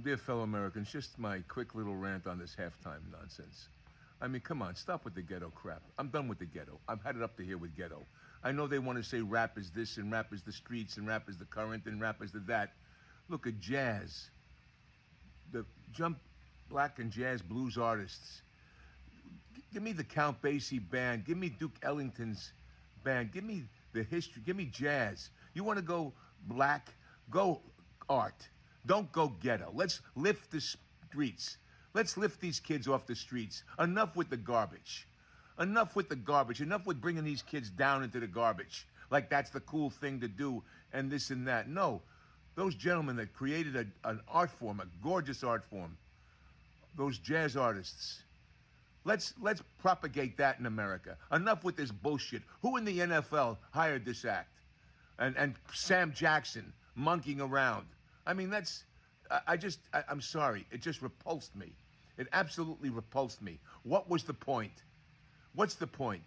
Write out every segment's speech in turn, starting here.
Dear fellow Americans, just my quick little rant on this halftime nonsense. I mean, come on, stop with the ghetto crap. I'm done with the ghetto. I've had it up to here with ghetto. I know they want to say rap is this and rap is the streets and rap is the current and rap is the that. Look at jazz. The jump black and jazz blues artists. Give me the Count Basie band. Give me Duke Ellington's band. Give me the history. Give me jazz. You want to go black? Go art. Don't go ghetto. Let's lift the streets. Let's lift these kids off the streets. Enough with the garbage. Enough with the garbage. Enough with bringing these kids down into the garbage. Like that's the cool thing to do and this and that. No. Those gentlemen that created an art form, a gorgeous art form, those jazz artists, let's propagate that in America. Enough with this bullshit. Who in the NFL hired this act? And Sam Jackson monkeying around. I mean, I'm sorry. It just repulsed me. It absolutely repulsed me. What was the point? What's the point?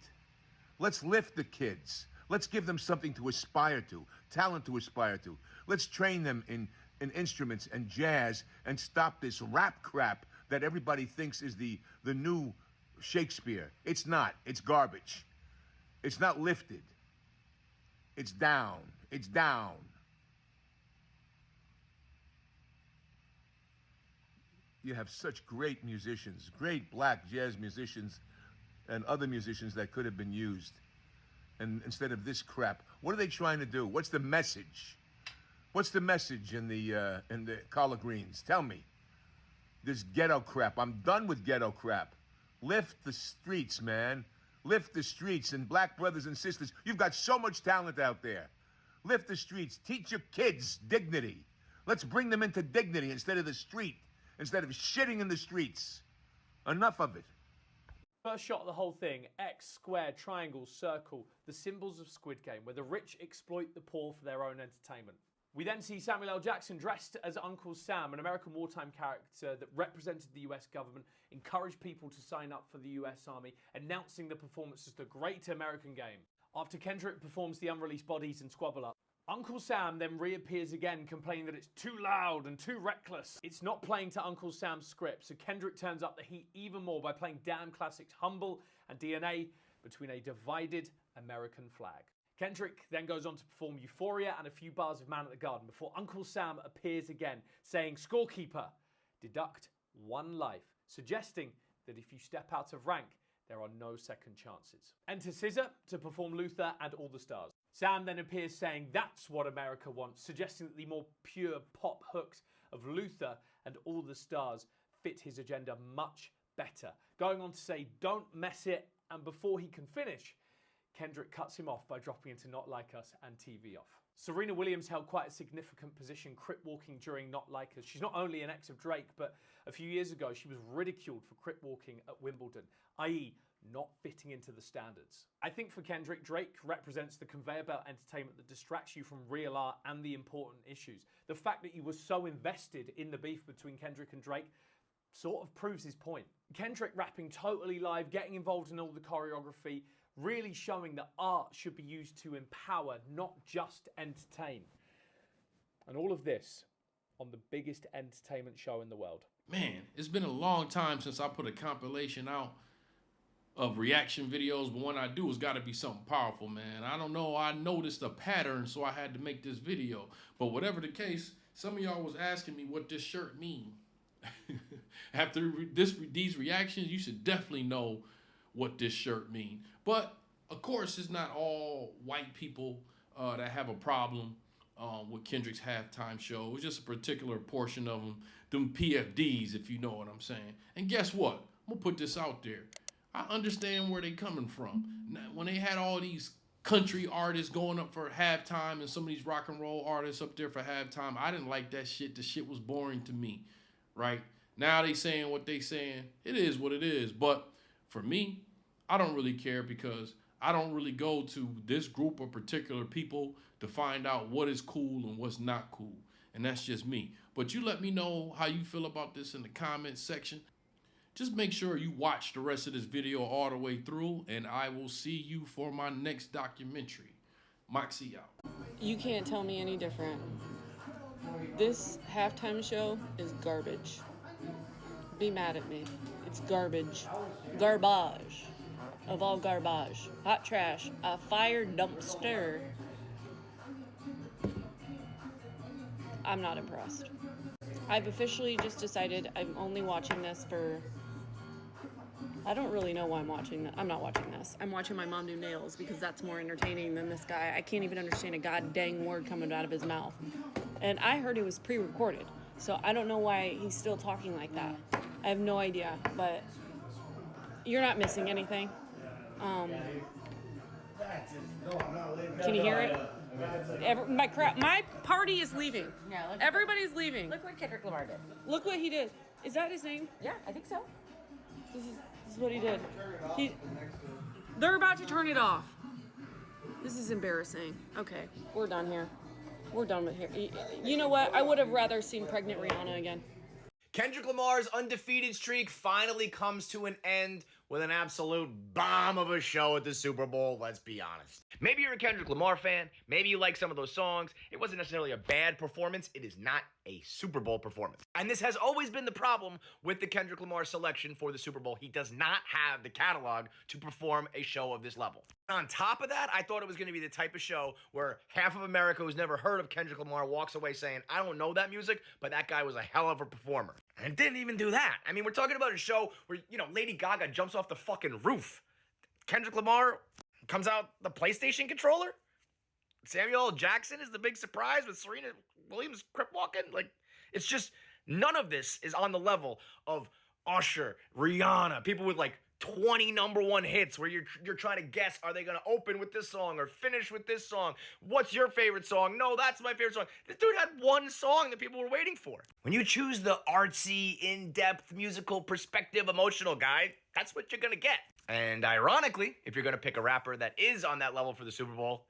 Let's lift the kids. Let's give them something to aspire to, talent to aspire to. Let's train them in instruments and jazz and stop this rap crap that everybody thinks is the new Shakespeare. It's not. It's garbage. It's not lifted. It's down. It's down. You have such great musicians, great black jazz musicians and other musicians that could have been used. And instead of this crap, what are they trying to do? What's the message? What's the message in the collard greens? Tell me. This ghetto crap. I'm done with ghetto crap. Lift the streets, man. Lift the streets. And black brothers and sisters, you've got so much talent out there. Lift the streets. Teach your kids dignity. Let's bring them into dignity instead of the street. Instead of shitting in the streets. Enough of it. First shot of the whole thing, X, square, triangle, circle, the symbols of Squid Game, where the rich exploit the poor for their own entertainment. We then see Samuel L. Jackson dressed as Uncle Sam, an American wartime character that represented the US government, encouraged people to sign up for the US Army, announcing the performance as the Great American Game. After Kendrick performs the unreleased Bodies and Squabble Up, Uncle Sam then reappears again, complaining that it's too loud and too reckless. It's not playing to Uncle Sam's script, so Kendrick turns up the heat even more by playing damn classics Humble and DNA between a divided American flag. Kendrick then goes on to perform Euphoria and a few bars of Man at the Garden before Uncle Sam appears again, saying, "Scorekeeper, deduct one life," suggesting that if you step out of rank, there are no second chances. Enter SZA to perform Luther and All the Stars. Sam then appears saying that's what America wants, suggesting that the more pure pop hooks of Luther and All the Stars fit his agenda much better. Going on to say, "Don't mess it," and before he can finish, Kendrick cuts him off by dropping into Not Like Us and TV Off. Serena Williams held quite a significant position crip walking during Not Like Us. She's not only an ex of Drake, but a few years ago she was ridiculed for crip walking at Wimbledon, i.e. not fitting into the standards. I think for Kendrick, Drake represents the conveyor belt entertainment that distracts you from real art and the important issues. The fact that he was so invested in the beef between Kendrick and Drake sort of proves his point. Kendrick rapping totally live, getting involved in all the choreography, really showing that art should be used to empower, not just entertain. And all of this on the biggest entertainment show in the world. Man, it's been a long time since I put a compilation out of reaction videos, but when I do, it's got to be something powerful, man. I don't know, I noticed a pattern, so I had to make this video. But whatever the case, some of y'all was asking me what this shirt mean. After these reactions, you should definitely know what this shirt mean. But of course, it's not all white people that have a problem with Kendrick's halftime show. It's just a particular portion of them PFDs, if you know what I'm saying. And guess what? I'm gonna put this out there. I understand where they coming from. Now, when they had all these country artists going up for halftime and some of these rock and roll artists up there for halftime, I didn't like that shit. The shit was boring to me, right? Now they saying what they saying. It is what it is. But for me, I don't really care because I don't really go to this group of particular people to find out what is cool and what's not cool. And that's just me. But you let me know how you feel about this in the comments section. Just make sure you watch the rest of this video all the way through, and I will see you for my next documentary. Moxy out. You can't tell me any different. This halftime show is garbage. Be mad at me. It's garbage. Garbage. Of all garbage. Hot trash. A fire dumpster. I'm not impressed. I've officially just decided I'm only watching this for... I don't really know why I'm watching that. I'm not watching this. I'm watching my mom do nails because that's more entertaining than this guy. I can't even understand a god dang word coming out of his mouth. And I heard it was pre-recorded, so I don't know why he's still talking like that. I have no idea, but you're not missing anything. Can you hear it? My party is leaving. Yeah, Everybody's leaving. Look what Kendrick Lamar did. Look what he did. Is that his name? Yeah, I think so. This is what he did. They're about to turn it off. This is embarrassing. Okay, we're done here. We're done with here. You know what? I would have rather seen pregnant Rihanna again. Kendrick Lamar's undefeated streak finally comes to an end with an absolute bomb of a show at the Super Bowl, let's be honest. Maybe you're a Kendrick Lamar fan, maybe you like some of those songs. It wasn't necessarily a bad performance, it is not a Super Bowl performance. And this has always been the problem with the Kendrick Lamar selection for the Super Bowl. He does not have the catalog to perform a show of this level. On top of that, I thought it was going to be the type of show where half of America who's never heard of Kendrick Lamar walks away saying, I don't know that music, but that guy was a hell of a performer. And it didn't even do that. I mean, we're talking about a show where, Lady Gaga jumps off the fucking roof. Kendrick Lamar comes out the PlayStation controller. Samuel L. Jackson is the big surprise with Serena Williams crip walking. Like, it's just, none of this is on the level of Usher, Rihanna, people with like 20 number one hits where you're trying to guess, are they going to open with this song or finish with this song? What's your favorite song? No, that's my favorite song. This dude had one song that people were waiting for. When you choose the artsy, in-depth, musical, perspective, emotional guy, that's what you're going to get. And ironically, if you're going to pick a rapper that is on that level for the Super Bowl,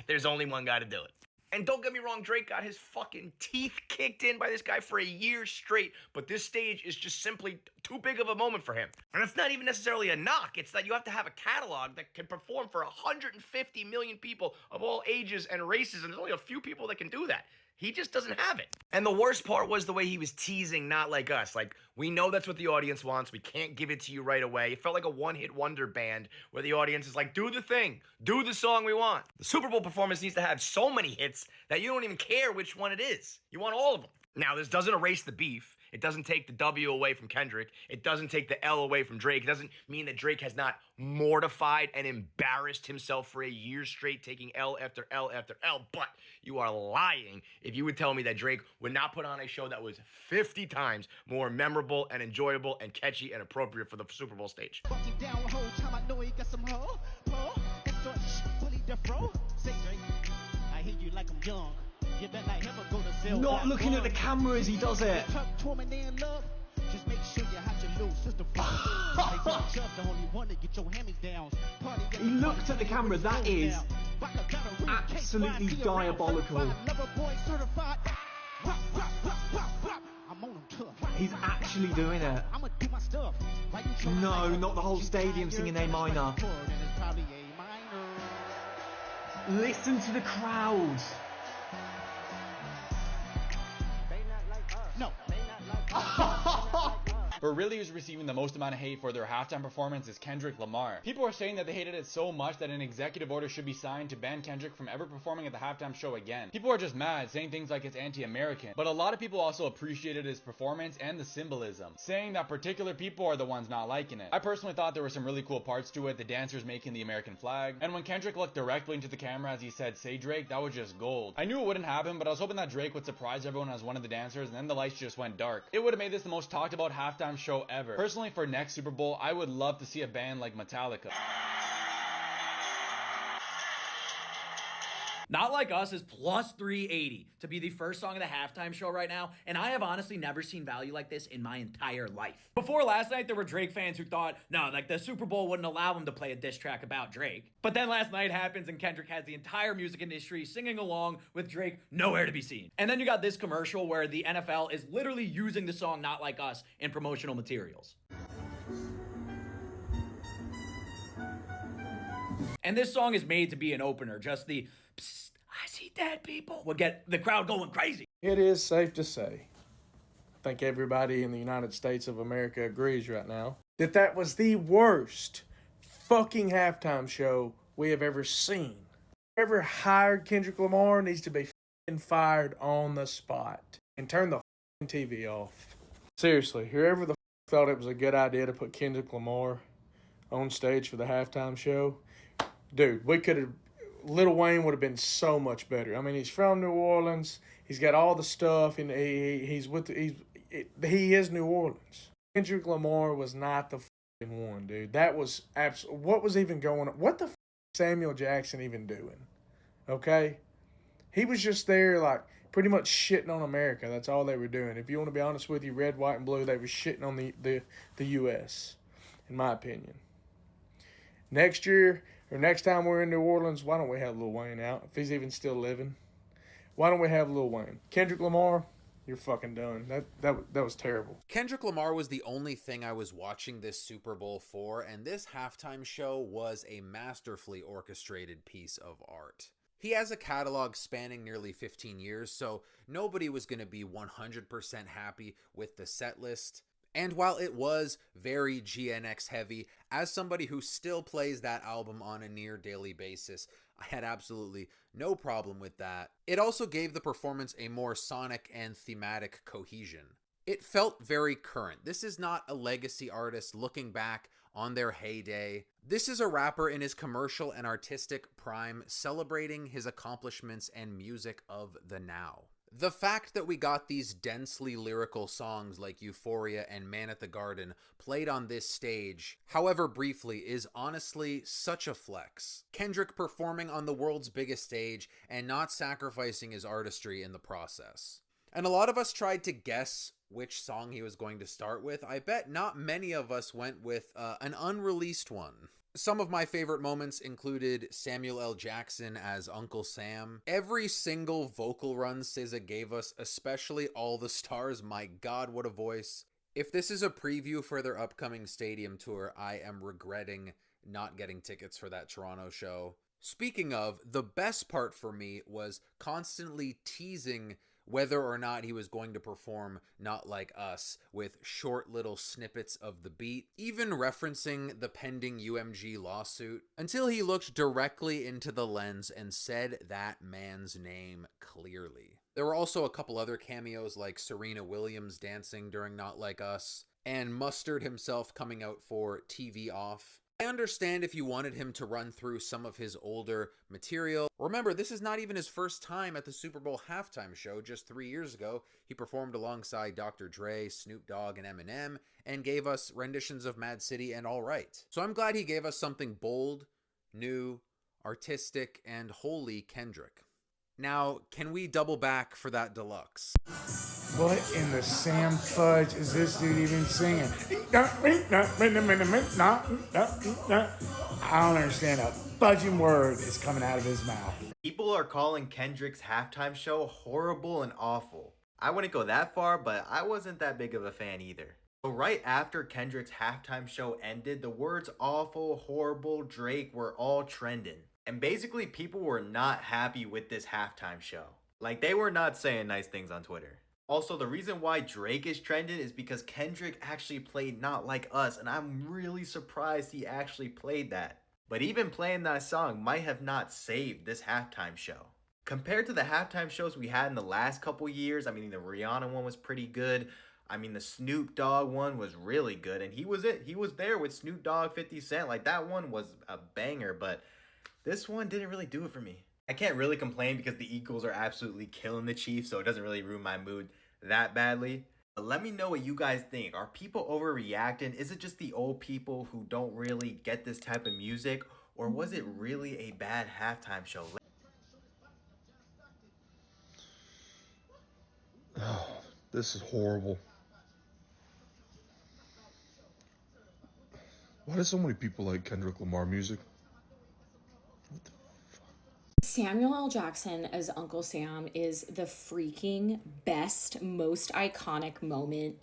there's only one guy to do it. And don't get me wrong, Drake got his fucking teeth kicked in by this guy for a year straight, but this stage is just simply too big of a moment for him. And it's not even necessarily a knock, it's that you have to have a catalog that can perform for 150 million people of all ages and races, and there's only a few people that can do that. He just doesn't have it. And the worst part was the way he was teasing Not Like Us. Like, we know that's what the audience wants. We can't give it to you right away. It felt like a one-hit wonder band where the audience is like, do the thing. Do the song we want. The Super Bowl performance needs to have so many hits that you don't even care which one it is. You want all of them. Now, this doesn't erase the beef. It doesn't take the W away from Kendrick. It doesn't take the L away from Drake. It doesn't mean that Drake has not mortified and embarrassed himself for a year straight, taking L after L after L. But you are lying if you would tell me that Drake would not put on a show that was 50 times more memorable and enjoyable and catchy and appropriate for the Super Bowl stage. Not looking at the camera as he does it. He looked at the camera. That is absolutely diabolical. He's actually doing it. No, not the whole stadium singing A minor. Listen to the crowd. No. But really who's receiving the most amount of hate for their halftime performance is Kendrick Lamar. People are saying that they hated it so much that an executive order should be signed to ban Kendrick from ever performing at the halftime show again. People are just mad, saying things like it's anti-American. But a lot of people also appreciated his performance and the symbolism, saying that particular people are the ones not liking it. I personally thought there were some really cool parts to it, the dancers making the American flag, and when Kendrick looked directly into the camera as he said, "Say Drake," that was just gold. I knew it wouldn't happen, but I was hoping that Drake would surprise everyone as one of the dancers, and then the lights just went dark. It would have made this the most talked about halftime show ever. Personally, for next Super Bowl, I would love to see a band like Metallica. Not Like Us is plus 380 to be the first song of the halftime show right now, and I have honestly never seen value like this in my entire life. Before last night, there were Drake fans who thought, no, like the Super Bowl wouldn't allow him to play a diss track about Drake. But then last night happens and Kendrick has the entire music industry singing along with Drake nowhere to be seen. And then you got this commercial where the NFL is literally using the song Not Like Us in promotional materials. And this song is made to be an opener, just the psst, I see dead people, would get the crowd going crazy. It is safe to say, I think everybody in the United States of America agrees right now, that that was the worst fucking halftime show we have ever seen. Whoever hired Kendrick Lamar needs to be fucking fired on the spot and turn the fucking TV off. Seriously, whoever the thought it was a good idea to put Kendrick Lamar on stage for the halftime show, dude, we could have, Lil Wayne would have been so much better. I mean, he's from New Orleans. He's got all the stuff, and he is New Orleans. Kendrick Lamar was not the fucking one, dude. That was what was even going on? What the Samuel Jackson even doing? Okay? He was just there, like, pretty much shitting on America. That's all they were doing. If you want to be honest with you, red, white, and blue, they were shitting on the U.S., in my opinion. Next year, or next time we're in New Orleans, why don't we have Lil Wayne out? If he's even still living. Why don't we have Lil Wayne? Kendrick Lamar, you're fucking done. That was terrible. Kendrick Lamar was the only thing I was watching this Super Bowl for, and this halftime show was a masterfully orchestrated piece of art. He has a catalog spanning nearly 15 years, so nobody was going to be 100% happy with the set list. And while it was very GNX heavy, as somebody who still plays that album on a near daily basis, I had absolutely no problem with that. It also gave the performance a more sonic and thematic cohesion. It felt very current. This is not a legacy artist looking back on their heyday. This is a rapper in his commercial and artistic prime, celebrating his accomplishments and music of the now. The fact that we got these densely lyrical songs like Euphoria and Man at the Garden played on this stage, however briefly, is honestly such a flex. Kendrick performing on the world's biggest stage and not sacrificing his artistry in the process. And a lot of us tried to guess which song he was going to start with. I bet not many of us went with an unreleased one. Some of my favorite moments included Samuel L. Jackson as Uncle Sam. Every single vocal run SZA gave us, especially All the Stars. My God, what a voice. If this is a preview for their upcoming stadium tour, I am regretting not getting tickets for that Toronto show. Speaking of, the best part for me was constantly teasing whether or not he was going to perform Not Like Us with short little snippets of the beat, even referencing the pending UMG lawsuit, until he looked directly into the lens and said that man's name clearly. There were also a couple other cameos like Serena Williams dancing during Not Like Us, and Mustard himself coming out for TV Off. I understand if you wanted him to run through some of his older material. Remember, this is not even his first time at the Super Bowl halftime show. Just 3 years ago, he performed alongside Dr. Dre, Snoop Dogg, and Eminem, and gave us renditions of Mad City and All Right. So I'm glad he gave us something bold, new, artistic, and wholly Kendrick. Now, can we double back for that deluxe? What in the Sam Fudge is this dude even singing? I don't understand. A fudging word is coming out of his mouth. People are calling Kendrick's halftime show horrible and awful. I wouldn't go that far, but I wasn't that big of a fan either. So right after Kendrick's halftime show ended, the words awful, horrible, Drake were all trending. And basically people were not happy with this halftime show. Like, they were not saying nice things on Twitter. Also, the reason why Drake is trending is because Kendrick actually played Not Like Us, and I'm really surprised he actually played that. But even playing that song might have not saved this halftime show. Compared to the halftime shows we had in the last couple years, I mean, the Rihanna one was pretty good. I mean, the Snoop Dogg one was really good, and he was there with Snoop Dogg, 50 Cent. Like, that one was a banger, but this one didn't really do it for me. I can't really complain because the Eagles are absolutely killing the Chiefs, so it doesn't really ruin my mood that badly. But let me know what you guys think. Are people overreacting? Is it just the old people who don't really get this type of music? Or was it really a bad halftime show? Oh, this is horrible. Why do so many people like Kendrick Lamar music? Samuel L. Jackson as Uncle Sam is the freaking best, most iconic moment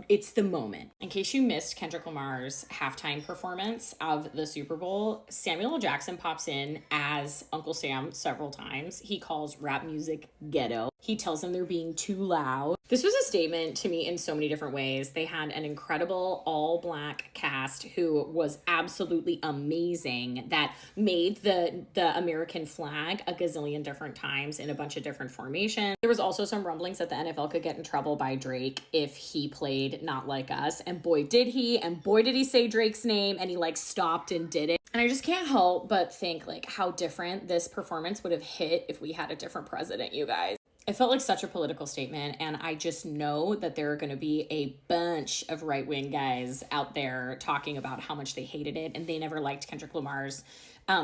It's the moment. In case you missed Kendrick Lamar's halftime performance of the Super Bowl, Samuel L. Jackson pops in as Uncle Sam several times. He calls rap music ghetto. He tells them they're being too loud. This was a statement to me in so many different ways. They had an incredible all-black cast who was absolutely amazing, that made the American flag a gazillion different times in a bunch of different formations. There was also some rumblings that the NFL could get in trouble by Drake if he played Not Like Us, and boy did he, and boy did he say Drake's name, and he like stopped and did it. And I just can't help but think like how different this performance would have hit if we had a different president, you guys. It felt like such a political statement, and I just know that there are going to be a bunch of right-wing guys out there talking about how much they hated it, and they never liked Kendrick Lamar's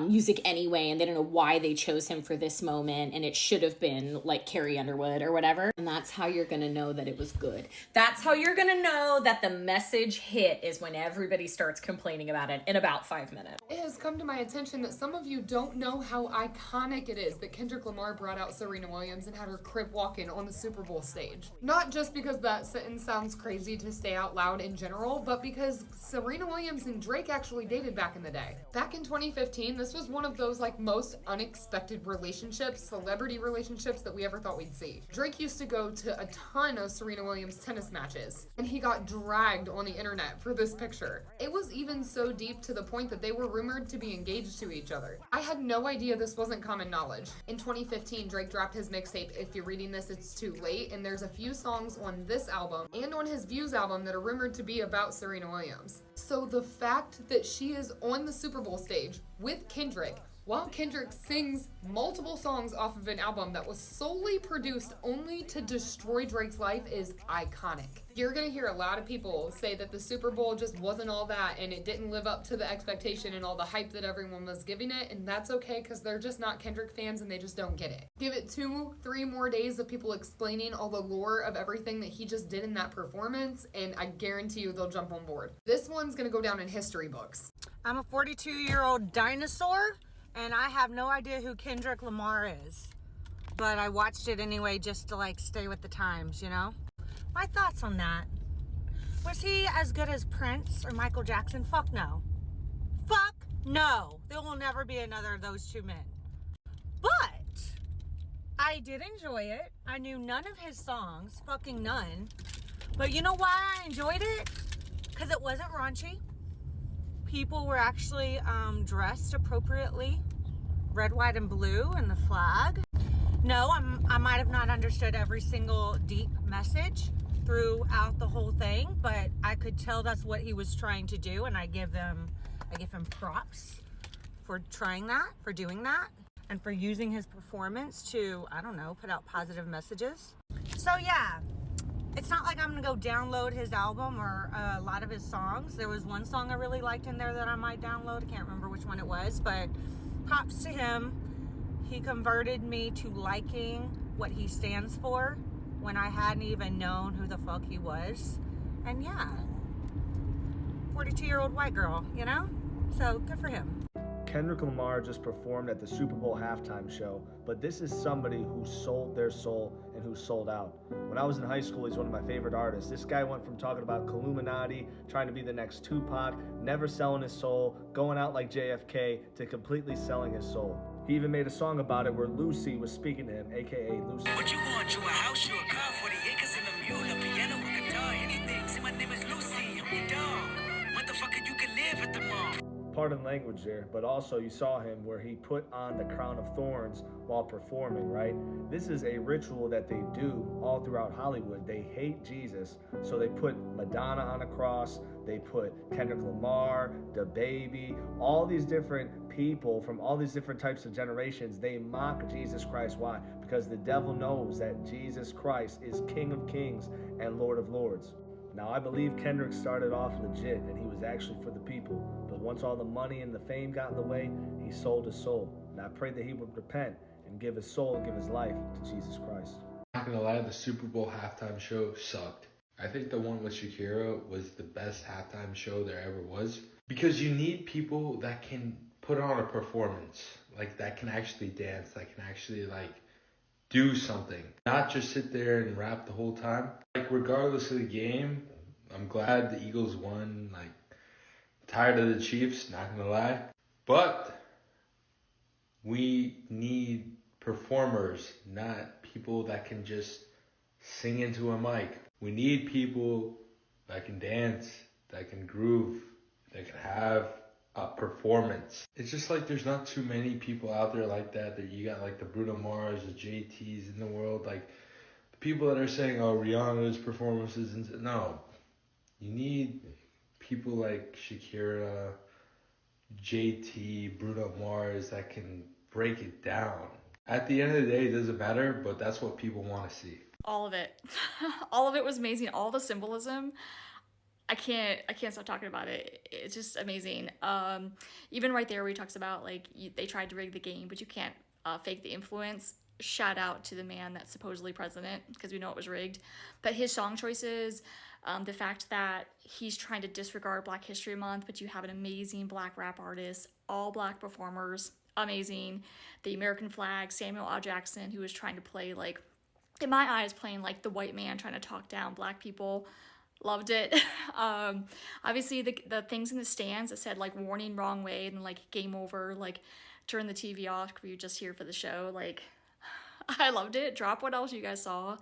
music anyway, and they don't know why they chose him for this moment, and it should have been like Carrie Underwood or whatever. And that's how you're gonna know that it was good. That's how you're gonna know that the message hit, is when everybody starts complaining about it in about 5 minutes. It has come to my attention that some of you don't know how iconic it is that Kendrick Lamar brought out Serena Williams and had her crip walk-in on the Super Bowl stage. Not just because that sentence sounds crazy to say out loud in general, but because Serena Williams and Drake actually dated back in the day. Back in 2015, this was one of those like most unexpected relationships, celebrity relationships that we ever thought we'd see. Drake used to go to a ton of Serena Williams tennis matches, and he got dragged on the internet for this picture. It was even so deep to the point that they were rumored to be engaged to each other. I had no idea this wasn't common knowledge. In 2015, Drake dropped his mixtape, If You're Reading This, It's Too Late, and there's a few songs on this album and on his Views album that are rumored to be about Serena Williams. So the fact that she is on the Super Bowl stage with Kendrick, while Kendrick sings multiple songs off of an album that was solely produced only to destroy Drake's life, is iconic. You're gonna hear a lot of people say that the Super Bowl just wasn't all that and it didn't live up to the expectation and all the hype that everyone was giving it, and that's okay because they're just not Kendrick fans and they just don't get it. Give it 2-3 more days of people explaining all the lore of everything that he just did in that performance, and I guarantee you they'll jump on board. This one's gonna go down in history books. I'm a 42-year-old dinosaur, and I have no idea who Kendrick Lamar is. But I watched it anyway just to like stay with the times, you know? My thoughts on that. Was he as good as Prince or Michael Jackson? Fuck no. Fuck no. There will never be another of those two men. But I did enjoy it. I knew none of his songs, fucking none. But you know why I enjoyed it? Because it wasn't raunchy. People were actually dressed appropriately. Red, white, and blue, and the flag. No, I might have not understood every single deep message throughout the whole thing, but I could tell that's what he was trying to do, and I give him props for trying that, for doing that, and for using his performance to, I don't know, put out positive messages. So yeah. It's not like I'm gonna go download his album or a lot of his songs. There was one song I really liked in there that I might download. I can't remember which one it was, but props to him. He converted me to liking what he stands for when I hadn't even known who the fuck he was. And yeah, 42-year-old white girl, you know? So good for him. Kendrick Lamar just performed at the Super Bowl halftime show, but this is somebody who sold their soul and who sold out. When I was in high school, he's one of my favorite artists. This guy went from talking about Illuminati, trying to be the next Tupac, never selling his soul, going out like JFK, to completely selling his soul. He even made a song about it where Lucy was speaking to him, aka Lucy. What you want? You a house, you a car, 40 acres and a mule, a piano, a guitar, anything. See, my name is Lucy, I'm your dog. Motherfucker, you can live at the mall. Pardon language there, but also you saw him where he put on the crown of thorns while performing, right? This is a ritual that they do all throughout Hollywood. They hate Jesus, so they put Madonna on a cross, they put Kendrick Lamar, DaBaby, all these different people from all these different types of generations. They mock Jesus Christ. Why? Because the devil knows that Jesus Christ is King of Kings and Lord of Lords. Now, I believe Kendrick started off legit and he was actually for the people. But once all the money and the fame got in the way, he sold his soul. And I pray that he would repent and give his soul and give his life to Jesus Christ. I'm not gonna lie, the Super Bowl halftime show sucked. I think the one with Shakira was the best halftime show there ever was. Because you need people that can put on a performance. Like, that can actually dance, that can actually, like, do something. Not just sit there and rap the whole time. Like, regardless of the game, I'm glad the Eagles won. Like, tired of the Chiefs, not gonna lie. But we need performers, not people that can just sing into a mic. We need people that can dance, that can groove, that can have a performance. It's just like there's not too many people out there like that. That you got like the Bruno Mars, the JTs in the world. Like the people that are saying, oh, Rihanna's performances. And no, you need people like Shakira, JT, Bruno Mars that can break it down. At the end of the day, it doesn't matter, but that's what people want to see. All of it. All of it was amazing. All the symbolism. I can't stop talking about it. It's just amazing. Even right there where he talks about like they tried to rig the game, but you can't fake the influence. Shout out to the man that's supposedly president, because we know it was rigged. But his song choices, the fact that he's trying to disregard Black History Month, but you have an amazing Black rap artist, all Black performers, amazing. The American flag, Samuel L. Jackson, who was trying to play like, in my eyes, playing like the white man trying to talk down Black people. Loved it. Obviously the things in the stands that said like warning, wrong way, and like game over, like turn the TV off, we're just here for the show. Like I loved it. Drop what else you guys saw.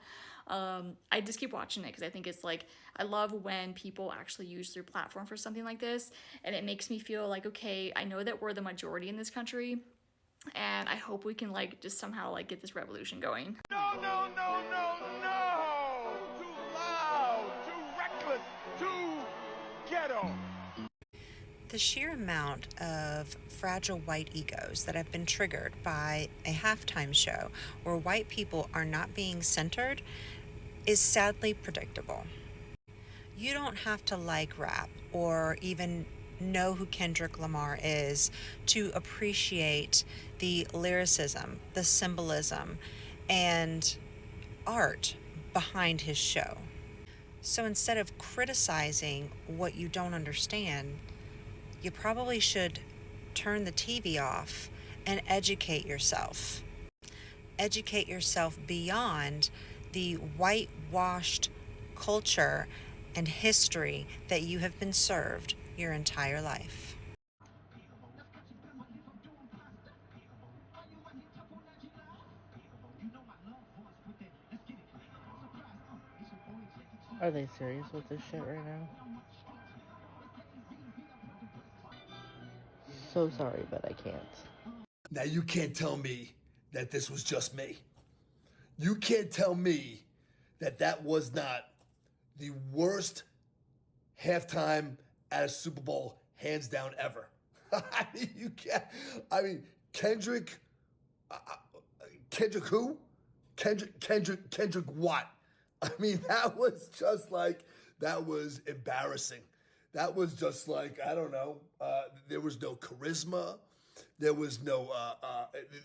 I just keep watching it because I think it's like, I love when people actually use their platform for something like this, and it makes me feel like, okay, I know that we're the majority in this country, and I hope we can like just somehow like get this revolution going. No, no, no, no, no! Too loud, too reckless, too ghetto. The sheer amount of fragile white egos that have been triggered by a halftime show where white people are not being centered is sadly predictable. You don't have to like rap or even know who Kendrick Lamar is to appreciate the lyricism, the symbolism, and art behind his show. So instead of criticizing what you don't understand, you probably should turn the TV off and educate yourself. Educate yourself beyond the whitewashed culture and history that you have been served your entire life. Are they serious with this shit right now? So sorry, but I can't. Now you can't tell me that this was just me. You can't tell me that that was not the worst halftime at a Super Bowl, hands down, ever. I mean, you can't. I mean, Kendrick who? Kendrick what? I mean, that was just like, that was embarrassing. That was just like, I don't know. There was no charisma. There was no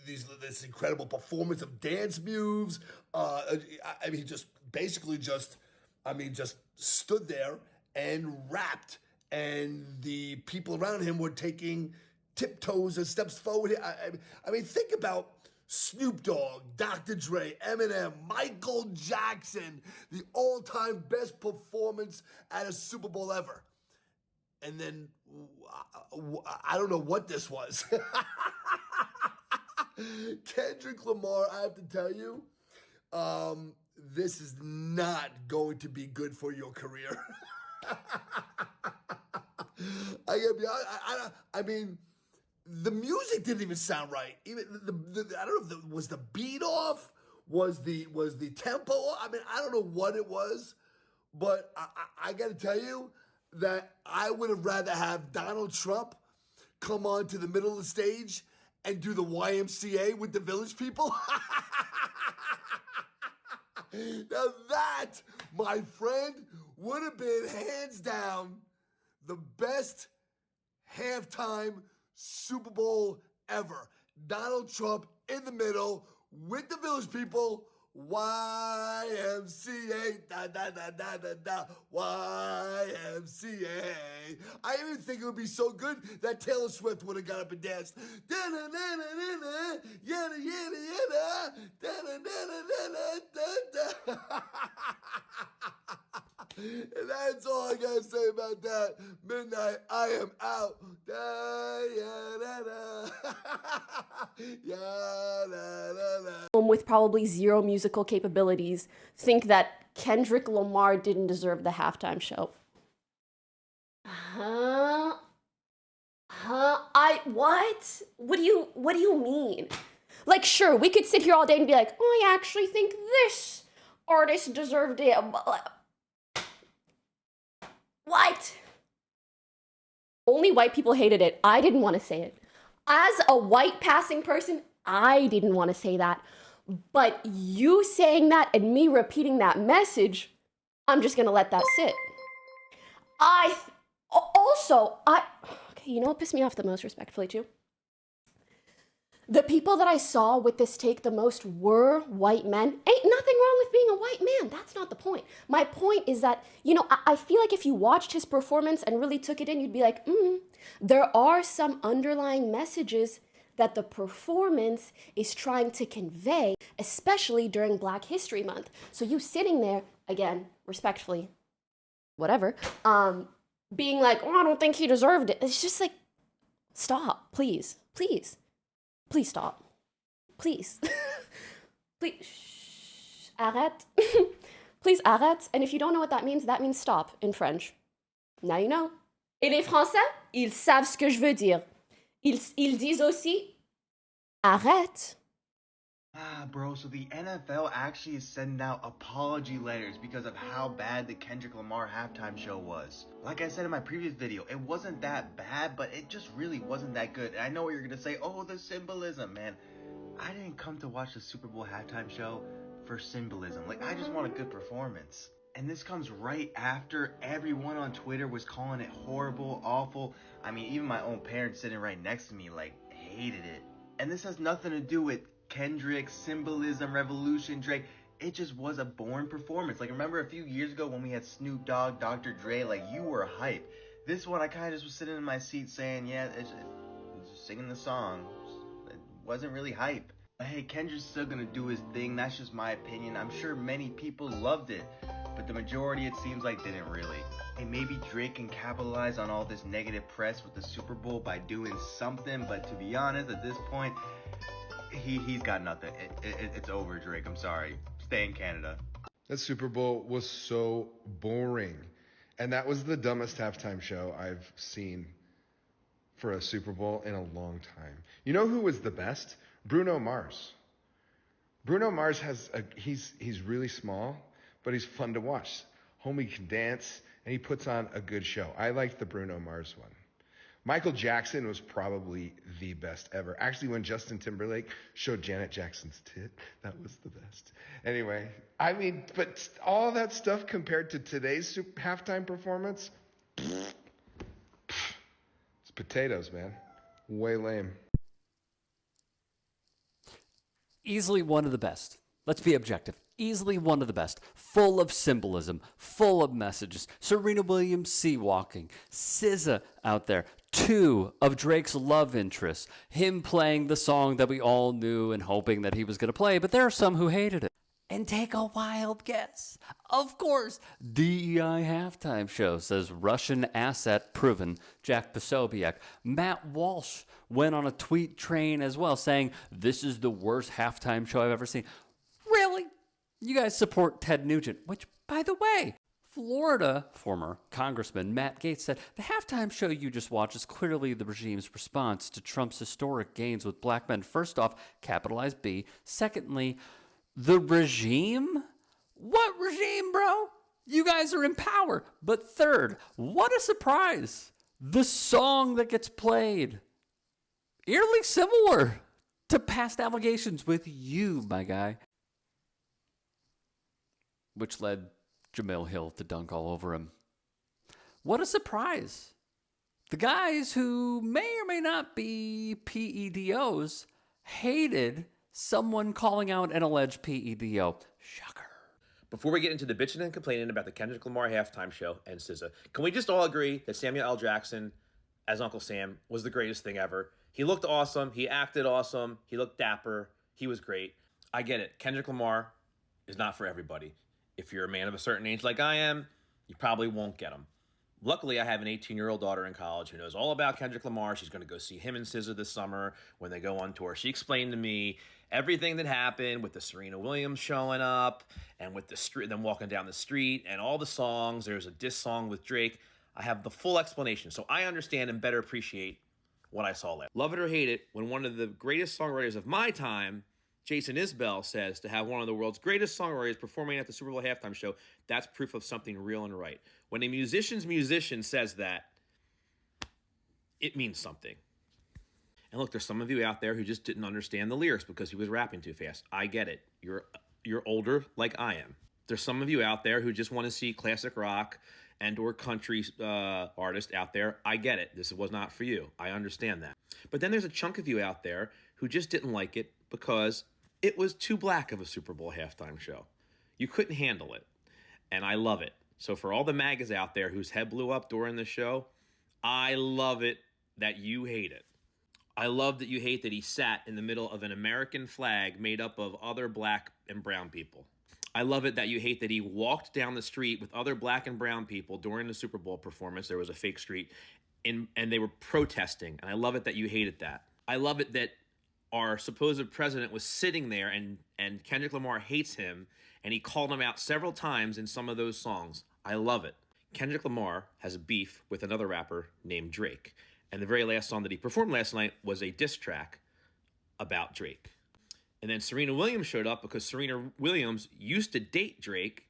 this incredible performance of dance moves. I mean, just basically just stood there and rapped, and the people around him were taking tiptoes and steps forward. I mean, think about Snoop Dogg, Dr. Dre, Eminem, Michael Jackson, the all-time best performance at a Super Bowl ever. And then, I don't know what this was. Kendrick Lamar, I have to tell you, this is not going to be good for your career. I mean, the music didn't even sound right. Even I don't know if was the beat off, was the tempo. I mean, I don't know what it was, but I got to tell you that I would have rather have Donald Trump come on to the middle of the stage and do the YMCA with the Village People. Now that, my friend, would have been hands down the best halftime Super Bowl ever. Donald Trump in the middle with the Village People YMCA, da da da da da da, YMCA. I even think it would be so good that Taylor Swift would have got up and danced. Da da da da da da, yada yada yada, da da da da da da da. And that's all I gotta say about that. Midnight, I am out. Da, ya, da, da. Ya, da, da, da. With probably zero musical capabilities think that Kendrick Lamar didn't deserve the halftime show. What? What do you mean? Like, sure, we could sit here all day and be like, oh, I actually think this artist deserved it. What? Only white people hated it. I didn't want to say it. As a white passing person, I didn't want to say that. But you saying that and me repeating that message, I'm just going to let that sit. Okay, you know what pissed me off the most, respectfully, too? The people that I saw with this take the most were white men. Ain't nothing wrong with being a white man. That's not the point. My point is that, you know, I feel like if you watched his performance and really took it in, you'd be like, there are some underlying messages that the performance is trying to convey, especially during Black History Month. So you sitting there, again, respectfully, whatever, being like, oh, I don't think he deserved it. It's just like, stop, please, please. Please stop. Please. Please. Shh. Arrête. Please arrête. And if you don't know what that means stop in French. Now you know. Et les Français, ils savent ce que je veux dire. Ils disent aussi, arrête. Bro, so the NFL actually is sending out apology letters because of how bad the Kendrick Lamar halftime show was. Like I said in my previous video, it wasn't that bad, but it just really wasn't that good. And I know what you're gonna say, oh, the symbolism, man. I didn't come to watch the Super Bowl halftime show for symbolism. Like, I just want a good performance. And this comes right after everyone on Twitter was calling it horrible, awful. I mean, even my own parents sitting right next to me, like, hated it. And this has nothing to do with Kendrick, symbolism, revolution, Drake. It just was a boring performance. Like, remember a few years ago when we had Snoop Dogg, Dr. Dre, like, you were hype. This one, I kind of just was sitting in my seat saying, yeah, it's just singing the song. It wasn't really hype. But hey, Kendrick's still gonna do his thing. That's just my opinion. I'm sure many people loved it, but the majority, it seems like, didn't really. Hey, maybe Drake can capitalize on all this negative press with the Super Bowl by doing something, but to be honest, at this point, he's got nothing. It's over, Drake. I'm sorry. Stay in Canada. That Super Bowl was so boring. And that was the dumbest halftime show I've seen for a Super Bowl in a long time. You know who was the best? Bruno Mars. Bruno Mars he's really small, but he's fun to watch. Homie can dance, and he puts on a good show. I liked the Bruno Mars one. Michael Jackson was probably the best ever. Actually, when Justin Timberlake showed Janet Jackson's tit, that was the best. Anyway, I mean, but all that stuff compared to today's halftime performance, it's potatoes, man. Way lame. Easily one of the best. Let's be objective. Easily one of the best. Full of symbolism, full of messages. Serena Williams sea-walking, SZA out there. 2 of Drake's love interests. Him playing the song that we all knew and hoping that he was going to play, but there are some who hated it. And take a wild guess. Of course, DEI halftime show, says Russian asset proven Jack Posobiec. Matt Walsh went on a tweet train as well, saying, this is the worst halftime show I've ever seen. Really? You guys support Ted Nugent, which, by the way, Florida former Congressman Matt Gaetz said, the halftime show you just watched is clearly the regime's response to Trump's historic gains with black men. First off, capitalize B. Secondly, the regime? What regime, bro? You guys are in power. But third, what a surprise. The song that gets played, eerily similar to past allegations with you, my guy. Which led Jamil Hill to dunk all over him. What a surprise. The guys who may or may not be PEDOs hated someone calling out an alleged PEDO. Shocker. Before we get into the bitching and complaining about the Kendrick Lamar halftime show and SZA, can we just all agree that Samuel L. Jackson as Uncle Sam was the greatest thing ever? He looked awesome. He acted awesome. He looked dapper. He was great. I get it. Kendrick Lamar is not for everybody. If you're a man of a certain age like I am, you probably won't get him. Luckily, I have an 18-year-old daughter in college who knows all about Kendrick Lamar. She's going to go see him and SZA this summer when they go on tour. She explained to me everything that happened with the Serena Williams showing up and with them walking down the street and all the songs. There's a diss song with Drake. I have the full explanation, so I understand and better appreciate what I saw last. Love it or hate it, when one of the greatest songwriters of my time, Jason Isbell, says to have one of the world's greatest songwriters performing at the Super Bowl halftime show, that's proof of something real and right. When a musician's musician says that, it means something. And look, there's some of you out there who just didn't understand the lyrics because he was rapping too fast. I get it. You're older like I am. There's some of you out there who just want to see classic rock and or country artists out there. I get it. This was not for you. I understand that. But then there's a chunk of you out there who just didn't like it because it was too black of a Super Bowl halftime show. You couldn't handle it. And I love it. So for all the MAGAs out there whose head blew up during the show, I love it that you hate it. I love that you hate that he sat in the middle of an American flag made up of other black and brown people. I love it that you hate that he walked down the street with other black and brown people during the Super Bowl performance. There was a fake street, and they were protesting. And I love it that you hated that. I love it that our supposed president was sitting there and Kendrick Lamar hates him, and he called him out several times in some of those songs. I love it. Kendrick Lamar has a beef with another rapper named Drake. And the very last song that he performed last night was a diss track about Drake. And then Serena Williams showed up because Serena Williams used to date Drake,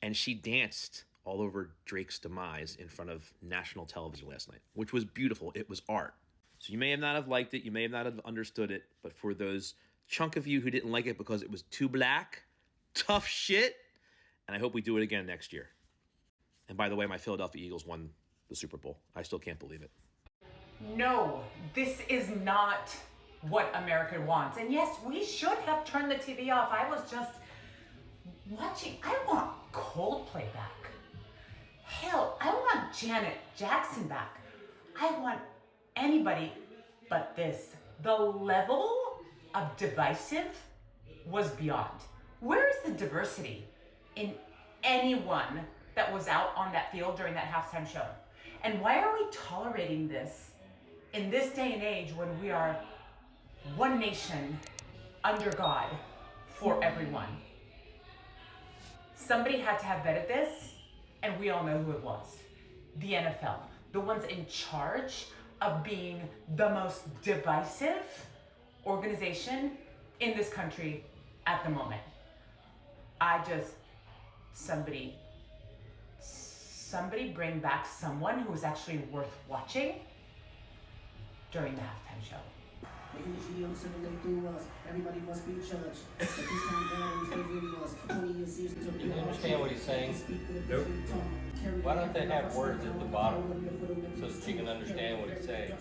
and she danced all over Drake's demise in front of national television last night, which was beautiful. It was art. So you may not have liked it, you may not have understood it, but for those chunk of you who didn't like it because it was too black, tough shit, and I hope we do it again next year. And by the way, my Philadelphia Eagles won the Super Bowl. I still can't believe it. No, this is not what America wants. And yes, we should have turned the TV off. I was just watching. I want Coldplay back. Hell, I want Janet Jackson back. I want anybody but this. The level of divisive was beyond. Where is the diversity in anyone that was out on that field during that halftime show? And why are we tolerating this in this day and age when we are one nation under God for everyone? Somebody had to have vetted this, and we all know who it was. The NFL, the ones in charge of being the most divisive organization in this country at the moment. Somebody bring back someone who is actually worth watching during the halftime show. Do you understand what he's saying? Nope. Why don't they have words at the bottom so that you can understand what he's saying?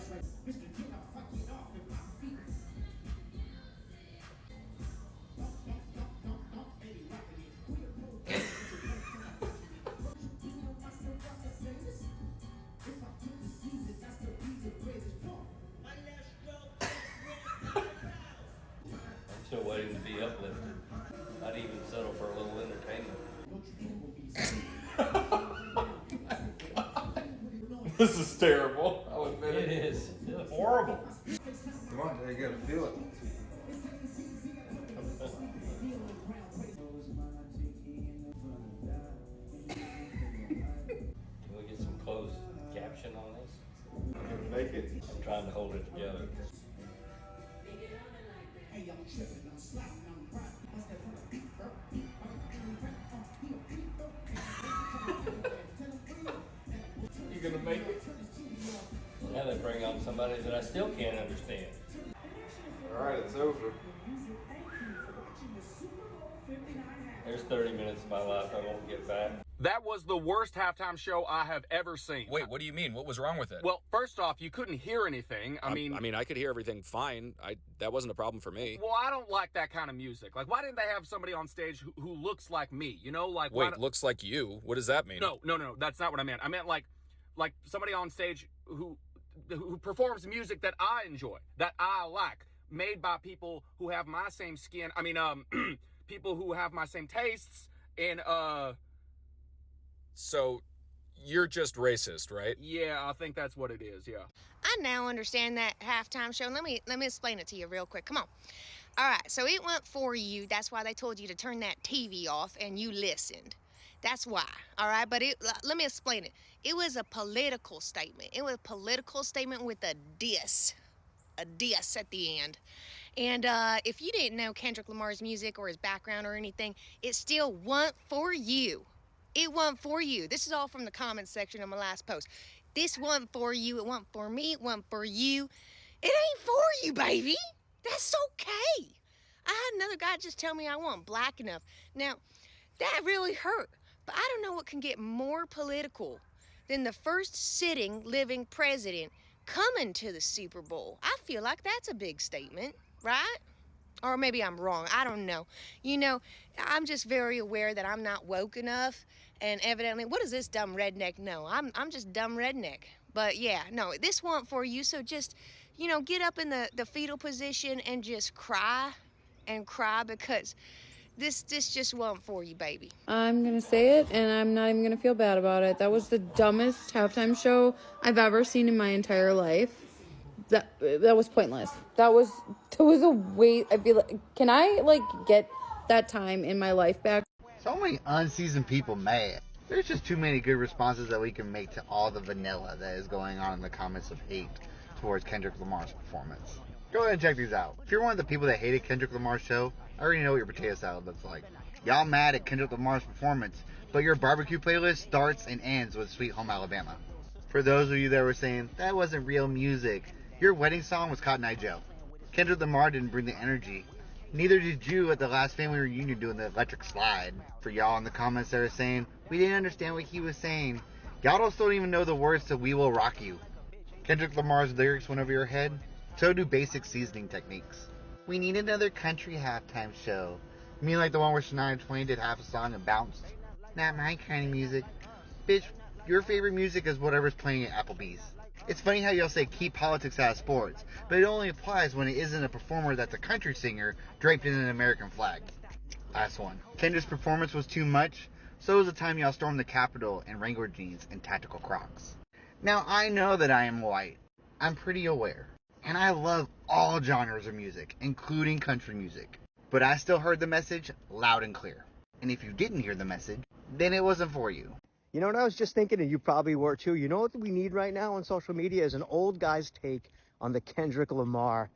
Still waiting to be uplifted. I'd even settle for a little entertainment. This is terrible. I'll admit it. It is. It's horrible. Come on, you gotta feel it. Can we get some closed caption on this? Make it. I'm trying to hold it together. You gonna make it? Now they bring on somebody that I still can't understand. Alright, it's over. There's 30 minutes of my life I won't get back. That was the worst halftime show I have ever seen. Wait, what do you mean? What was wrong with it? Well, first off, you couldn't hear anything. I mean, I could hear everything fine. That wasn't a problem for me. Well, I don't like that kind of music. Like, why didn't they have somebody on stage who looks like me? You know, like wait, looks like you? What does that mean? No, that's not what I meant. I meant like somebody on stage who performs music that I enjoy, that I like, made by people who have my same skin. I mean, people who have my same tastes and So, you're just racist, right? Yeah, I think that's what it is, yeah. I now understand that halftime show. Let me explain it to you real quick. Come on. All right, so it went for you. That's why they told you to turn that TV off, and you listened. That's why, all right? But let me explain it. It was a political statement. It was a political statement with a diss at the end. And if you didn't know Kendrick Lamar's music or his background or anything, it still wasn't for you. It wasn't for you. This is all from the comments section of my last post. This wasn't for you. It wasn't for me. It wasn't for you. It ain't for you, baby. That's okay. I had another guy just tell me I wasn't black enough. Now, that really hurt. But I don't know what can get more political than the first sitting living president coming to the Super Bowl. I feel like that's a big statement, right? Or maybe I'm wrong. I don't know. You know, I'm just very aware that I'm not woke enough. And evidently, what does this dumb redneck know? I'm just dumb redneck. But yeah, no, this wasn't for you. So just, you know, get up in the fetal position and just cry and cry because this just wasn't for you, baby. I'm gonna say it, and I'm not even gonna feel bad about it. That was the dumbest halftime show I've ever seen in my entire life. That was pointless. That was a waste. I feel like, can I get that time in my life back? So many unseasoned people mad. There's just too many good responses that we can make to all the vanilla that is going on in the comments of hate towards Kendrick Lamar's performance. Go ahead and check these out. If you're one of the people that hated Kendrick Lamar's show, I already know what your potato salad looks like. Y'all mad at Kendrick Lamar's performance, but your barbecue playlist starts and ends with Sweet Home Alabama. For those of you that were saying, that wasn't real music, your wedding song was Cotton Eye Joe. Kendrick Lamar didn't bring the energy. Neither did you at the last family reunion doing the electric slide. For y'all in the comments that are saying, we didn't understand what he was saying. Y'all don't even know the words to We Will Rock You. Kendrick Lamar's lyrics went over your head. So do basic seasoning techniques. We need another country halftime show. You mean like the one where Shania Twain did half a song and bounced? Not my kind of music. Bitch, your favorite music is whatever's playing at Applebee's. It's funny how y'all say keep politics out of sports, but it only applies when it isn't a performer that's a country singer draped in an American flag. Last one. Kendra's performance was too much, so was the time y'all stormed the Capitol in Wrangler jeans and tactical Crocs. Now I know that I am white. I'm pretty aware. And I love all genres of music, including country music. But I still heard the message loud and clear. And if you didn't hear the message, then it wasn't for you. You know what I was just thinking, and you probably were too, you know what we need right now on social media is an old guy's take on the Kendrick Lamar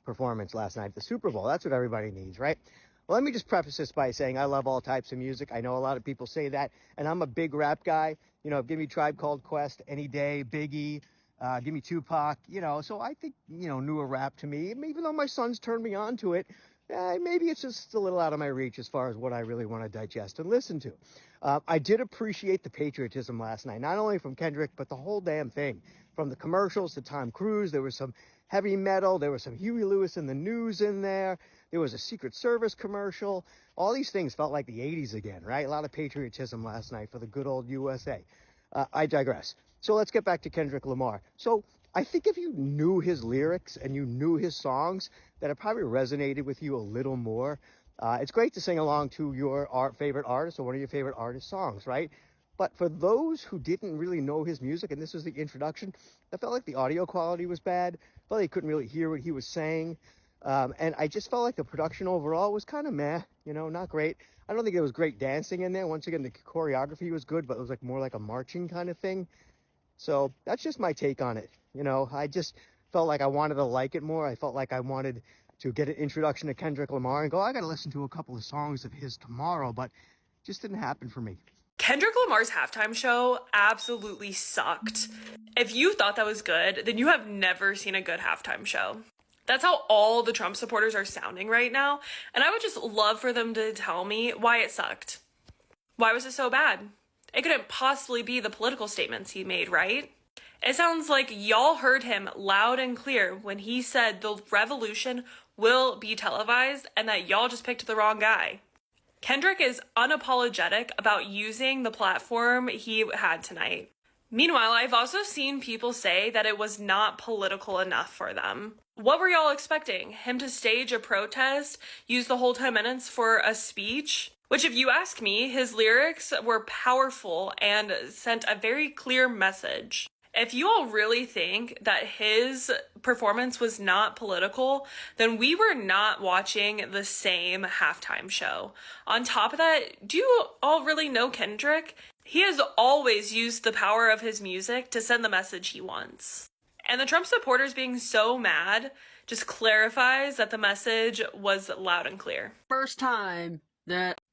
performance last night at the Super Bowl. That's what everybody needs, right? Well, let me just preface this by saying I love all types of music. I know a lot of people say that, and I'm a big rap guy. You know, give me Tribe Called Quest any day, Biggie, give me Tupac, you know. So I think, you know, newer rap to me, even though my son's turned me on to it, maybe it's just a little out of my reach as far as what I really want to digest and listen to. I did appreciate the patriotism last night, not only from Kendrick, but the whole damn thing. From the commercials to Tom Cruise, there was some heavy metal, there was some Huey Lewis and the News in there, there was a Secret Service commercial. All these things felt like the 80s again, right? A lot of patriotism last night for the good old USA. I digress. So let's get back to Kendrick Lamar. So I think if you knew his lyrics and you knew his songs, that it probably resonated with you a little more. It's great to sing along to your favorite artist or one of your favorite artist songs, right? But for those who didn't really know his music, and this was the introduction, I felt like the audio quality was bad. I felt like you couldn't really hear what he was saying. And I just felt like the production overall was kind of meh, you know, not great. I don't think there was great dancing in there. Once again, the choreography was good, but it was like more like a marching kind of thing. So that's just my take on it. You know, I just felt like I wanted to like it more. I felt like I wanted to get an introduction to Kendrick Lamar and go, I got to listen to a couple of songs of his tomorrow, but it just didn't happen for me. Kendrick Lamar's halftime show absolutely sucked. If you thought that was good, then you have never seen a good halftime show. That's how all the Trump supporters are sounding right now, and I would just love for them to tell me why it sucked. Why was it so bad? It couldn't possibly be the political statements he made, right? It sounds like y'all heard him loud and clear when he said the revolution will be televised and that y'all just picked the wrong guy. Kendrick is unapologetic about using the platform he had tonight. Meanwhile, I've also seen people say that it was not political enough for them. What were y'all expecting? Him to stage a protest, use the whole 10 minutes for a speech? Which, if you ask me, his lyrics were powerful and sent a very clear message. If you all really think that his performance was not political, then we were not watching the same halftime show. On top of that, do you all really know Kendrick? He has always used the power of his music to send the message he wants. And the Trump supporters being so mad just clarifies that the message was loud and clear.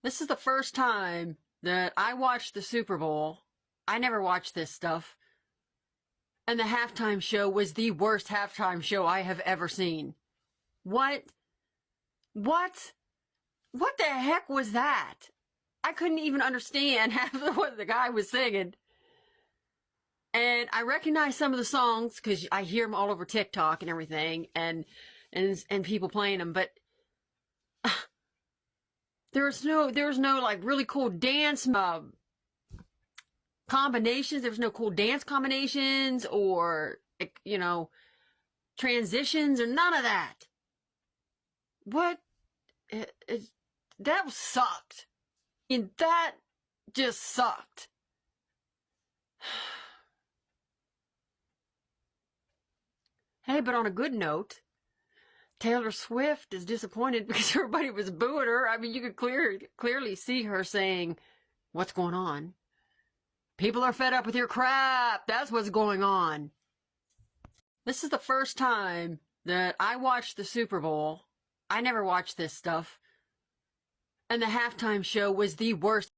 This is the first time that I watched the Super Bowl. I never watched this stuff. And the halftime show was the worst halftime show I have ever seen. What the heck was that? I couldn't even understand half of what the guy was singing. And I recognize some of the songs because I hear them all over TikTok and everything, and people playing them. But there was no like really cool dance combinations. There was no cool dance combinations or transitions or none of that. That sucked. And that just sucked. Hey, but on a good note, Taylor Swift is disappointed because everybody was booing her. I mean, you could clearly see her saying, "What's going on? People are fed up with your crap. That's what's going on." This is the first time that I watched the Super Bowl. I never watched this stuff. And the halftime show was the worst